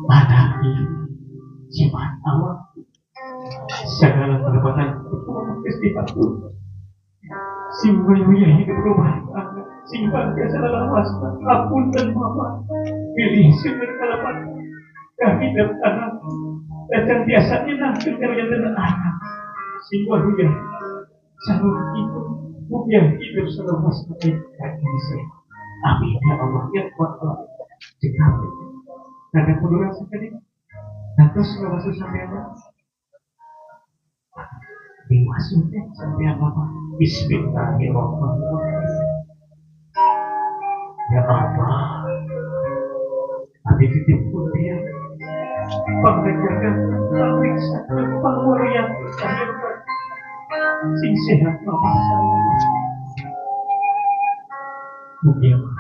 Hadapi sifat Allah segala perbuatan istighfar simpan hidup rumah simpan biasa dalam masa apun dan mama pilih sumber kalapan kami dan anak dan biasanya nanti kerja dan anak simpan hujan selalu itu hujan hidup selalu masa kami tapi ya Allah ya kuat jika ada peluang sekali dan terus kalau sampai apa dimasukin sampai apa Bismillahirrahmanirrahim ya Allah tapi titip pun dia pengajarkan periksa pengulian sing sehat mama saya mungkin